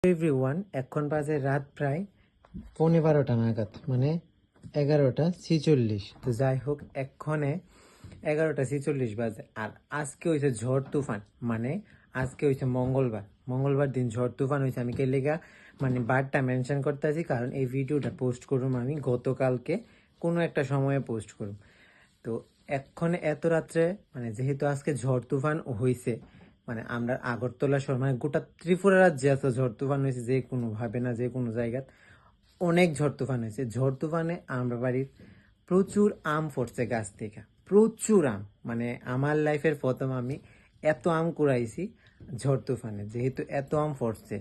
Everyone, এখন বাজে রাত প্রায় 12:15 নাগাদ, মানে 11:46। তো যাই হোক, এক্ষণে 11:46 বাজে। আর আজকে হয়েছে ঝড় তুফান, মানে আজকে হয়েছে মঙ্গলবার দিন ঝড় তুফান হয়েছে। আমি কেলেগা মানে বারটা মেনশন করতে আছি, কারণ এই ভিডিওটা পোস্ট করুম আমি গতকালকে কোনো একটা সময়ে পোস্ট করুম। তো এক্ষণে এত রাত্রে, মানে যেহেতু আজকে ঝড় তুফান হয়েছে, মানে আমরা আগরতলা শহর মানে গোটা ত্রিপুরা রাজ্যে এত ঝড় তুফান হয়েছে যে কোনো ভাবে না, যে কোনো জায়গায় অনেক ঝড় তুফান হয়েছে। ঝড় তুফানে আমরা বাড়ির প্রচুর আম পড়ছে গাছ থেকে, প্রচুর আম। মানে আমার লাইফের প্রথম আমি এত আম কুড়াইছি ঝড় তুফানে, যেহেতু এত আম পড়ছে।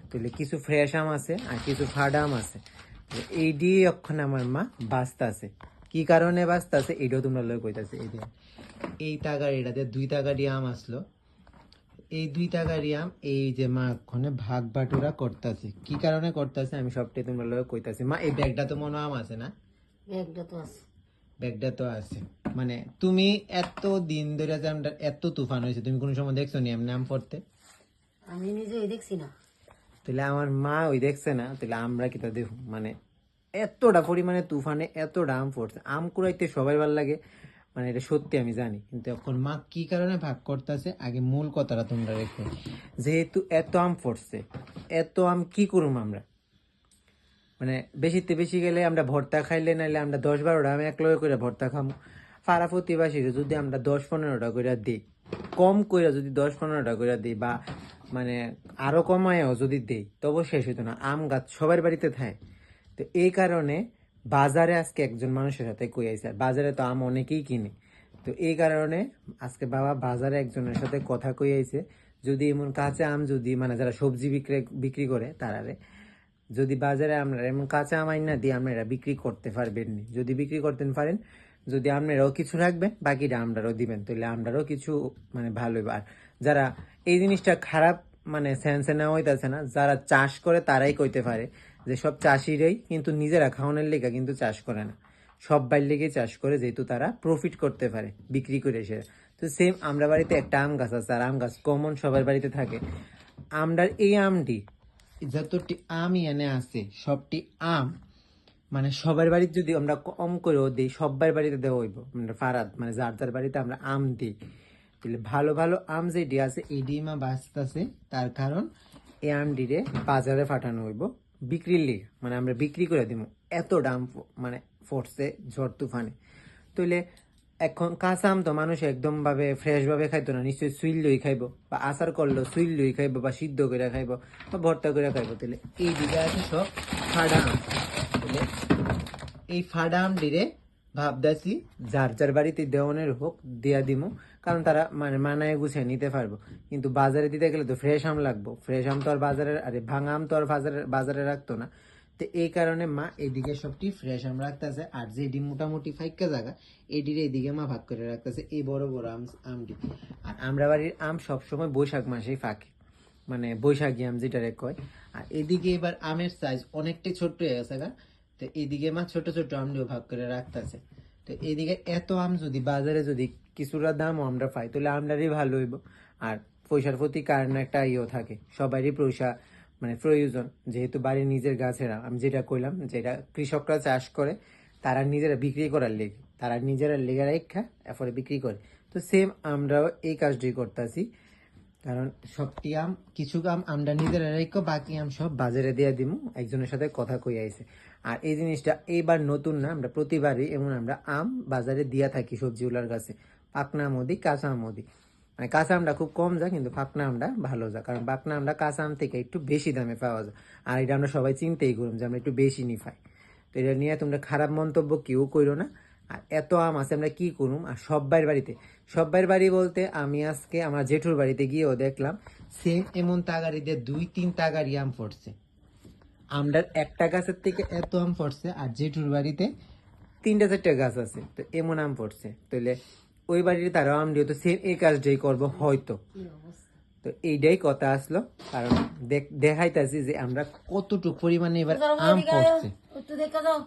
তাহলে কিছু ফ্রেশ আম আছে আর কিছু ফাডা আম আছে। তো এই দিয়ে অক্ষণ আমার মা বাঁচতে আছে। কি কারণে বাঁচতে আছে এটাও তোমরা লোক কইতাছে। এই তাগাড়িটাতে 2 তাগাড়ি আম আসলো। এই 2 তাগাড়ি আম এই যে মা ওখানে ভাগ বাটুরা করতেছে। কি কারণে করতেছে আমি সবটাই তোমরা লোক কইতাছি। মা, এই ব্যাগটা তো মনে আম আছে না? ব্যাগটা তো আছে। ব্যাগটা তো আছে। মানে তুমি এত দিন ধরে যে আমরা এত তুফান হয়েছে, তুমি কোনো সময় দেখছো নি এমনি আম পড়তে? আমি নিজেই দেখছি না। তাহলে আমার মা ওই দেখছে না, তাহলে আমরা কি তা দেখো। মানে এতটা পরিমাণে তুফানে এতটা আম পড়ছে। আম কুড়াইতে সবাই ভালো লাগে, মানে এটা সত্যি আমি জানি। কিন্তু এখন মা কি কারণে ভাগ করতেছে, আগে মূল কথাটা তোমরা রেখো। যেহেতু এত আম পড়ছে, এত আম কি করুম আমরা? মানে বেশিতে বেশি গেলে আমরা ভর্তা খাইলে, নাইলে আমরা 10-12টা আমি এক লগে করে ভর্তা খাম। পাড়া প্রতিবাসীর যদি আমরা 10-15টা করে দিই, কম করে যদি 10-15টা করে দিই, বা মানে আরো কমায়ও যদি দিই, তবু শেষ হইতো না। আম গাছ সবার বাড়িতে থাকে। তো এই কারণে বাজারে আজকে একজন মানুষের সাথে কই আইছে, আর বাজারে তো আম অনেকেই কিনে। তো এই কারণে আজকে বাবা বাজারে একজনের সাথে কথা কই আইছে, যদি এমন কাঁচা আম যদি মানে যারা সবজি বিক্রি করে তারারে, যদি বাজারে আমরা এমন কাঁচা আম আইনা দিয়ে আপনারা বিক্রি করতে পারবেন নি। যদি বিক্রি করতে পারেন, যদি আপনারাও কিছু রাখবেন, বাকিটা আমরাও দিবেন, তাহলে আমরাও কিছু মানে ভালো হইব। আর যারা এই জিনিসটা খারাপ মানে সেন্সে নেওয়া হইতেছে না, যারা চাষ করে তারাই কইতে পারে যে সব চাষিরাই কিন্তু নিজেরা খাওয়ানোর লেগা কিন্তু চাষ করে না, সব বাইর লেগে চাষ করে, যেহেতু তারা প্রফিট করতে পারে বিক্রি করে সে। তো সেম আমরা বাড়িতে একটা আম গাছ আছে, আর আম গাছ কমন সবার বাড়িতে থাকে। আমরার এই আমটি যতটি আমি এনে আছে সবটি আম, মানে সবার বাড়িতে যদি আমরা কম করেও দিই, সবার বাড়িতে দেওয়া হইব। মানে ফারাদ মানে যার যার বাড়িতে আমরা আম দিই, তাহলে ভালো ভালো আম যেটি আছে এটি মা বাঁচতেছে। তার কারণ এই আমটিরে বাজারে পাঠানো হইব বিক্রির লিগে, মানে আমরা বিক্রি করে দিব। এত দাম মানে পড়ছে ঝড় তুফানে। তাইলে এখন কাঁচা আম তো মানুষ একদম ভাবে ফ্রেশ ভাবে খাইতো না, নিশ্চয়ই সুইল লই খাইবো, বা আচার করলো সুইল লই খাইবো, বা সিদ্ধ করে খাইবো, বা ভর্তা করে খাইবো। তাহলে এই দিকে আছে সব ফাডা আম। তাহলে এই ফাডা আম দিরে ভাবদাসি যার যার বাড়িতে দেওয়ানের হোক দিয়া দিমু, কারণ তারা মানে মানায় গুছিয়ে নিতে পারবো। কিন্তু বাজারে দিতে গেলে তো ফ্রেশ আম লাগবো, ফ্রেশ আম তো আর বাজারে, আরে ভাঙা আম তো আর বাজারে রাখতো না। তো এই কারণে মা এদিকে সবটি ফ্রেশ আম রাখতেছে, আর যেটি মোটামুটি ফাইকা জায়গা এটির এইদিকে মা ভাগ করে রাখতেছে এই বড় বড় আমটি। আর আমরা বাড়ির আম সবসময় বৈশাখ মাসেই ফাঁকে, মানে বৈশাখী আম যেটারে কয়। আর এদিকে এবার আমের সাইজ অনেকটাই ছোট্ট হয়ে গেছে গা। তো এইদিকে মা ছোট ছোট আমটিও ভাগ করে রাখতেছে। তো এইদিকে এত আম যদি বাজারে যদি কিছুটা দামও আমরা পাই, তাহলে আমরারই ভালো হইব। আর পয়সার প্রতি কারণ একটা ইয়েও থাকে, সবারই পয়সা মানে প্রয়োজন। যেহেতু বাড়ির নিজের গাছেরা, আমি যেটা কইলাম, যেটা কৃষকরা চাষ করে তারা নিজেরা বিক্রি করার লেগে, তারা নিজেরা লেগে রেখা এরপরে বিক্রি করে। তো সেম আমরাও এই কাজটি করতেছি। কারণ সবটি আম, কিছু আম আমরা নিজেরা রেখো, বাকি আম সব বাজারে দিয়ে দিমু। একজনের সাথে কথা কই আইছে। আর এই জিনিসটা এইবার নতুন না, আমরা প্রতিবারই এমন আমরা আম বাজারে দিয়া থাকি সবজিওয়ালার কাছে। পাকনা আমও দিই, কাঁচা আমও দিই। মানে কাঁচা আমটা খুব কম যায়, কিন্তু পাকনা আমটা ভালো যায়, কারণ পাকনা আমটা কাঁচা আম থেকে একটু বেশি দামে পাওয়া যায়। আর এটা আমরা সবাই চিন্তেই করুন যে আমরা একটু বেশি নি পাই। তো এটা নিয়ে তোমরা খারাপ মন্তব্য কেউ করো না। আর এত আম আছে আমরা কি করুম? আর সব্বার বাড়িতে, সব্বার বাড়ি বলতে আমি আজকে আমার জেঠুর বাড়িতে গিয়েও দেখলাম সেম এমন তাগাড়িতে 2-3 তাগাড়ি আম পড়ছে। আমরার একটা গাছের থেকে এত আম পড়ছে, আর জেঠুর বাড়িতে 3-4টা গাছ আছে, তো এমন আম পড়ছে। তাহলে ওই বাড়ির তারাও আম দিয়ে তো সেম এই কাজটাই করবো হয়তো। কি অবস্থা! তো এইটাই কথা আসলো, কারণ দেখাইতেছি যে আমরা কতটুকু পরিমাণে এবার আম এদিকে আয়, পড়ছে। একটু দেখা দাও।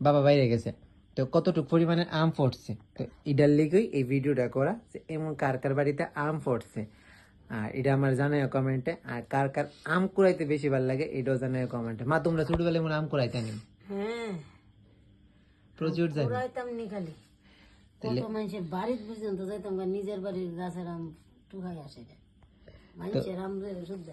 বাবা বাইরে গেছে। তো কতটুকু পরিমাণে আম পড়ছে, তো এটার লেগেই এই ভিডিওটা করা, যে এমন কার কার বাড়িতে আম পড়ছে। আর এটা আমার জানাই কমেন্টে। আর কার কার আম কুড়াইতে বেশি ভালো লাগে এটাও জানাই কমেন্টে। মা তোমরা ছোটবেলায় মনে হয় আম কুড়াইতে নি? হ্যাঁ প্রচুর জানি। পুরাইতাম নি খালি কত মানুষের বাড়ির পর্যন্ত যাইতাম গা, নিজের বাড়ির গাছের আম টুকাই আসে যায় মানুষের আম শুদ্ধ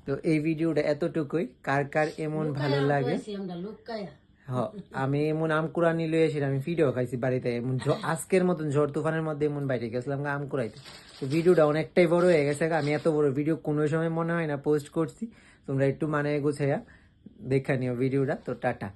তো এই ভিডিওটা এতটুকুই। কার কার এমন ভালো লাগে, আমরা লুকায়া হ আমি এমন আম কুড়ানি লই আসি, আমি ভিডিও খাইছি বাড়িতে এমন আজকের মতন ঝড় তুফানের মধ্যে এমন বাইরে গেছিলাম আম কুড়াইতে। তো ভিডিওটা অনেকটাই বড় হয়ে গেছে, আমি এত বড় ভিডিও কোনো সময় মনে হয় না পোস্ট করছি। তোমরা একটু মানে গুছাইয়া দেখা নিও ভিডিওটা। তো টাটা।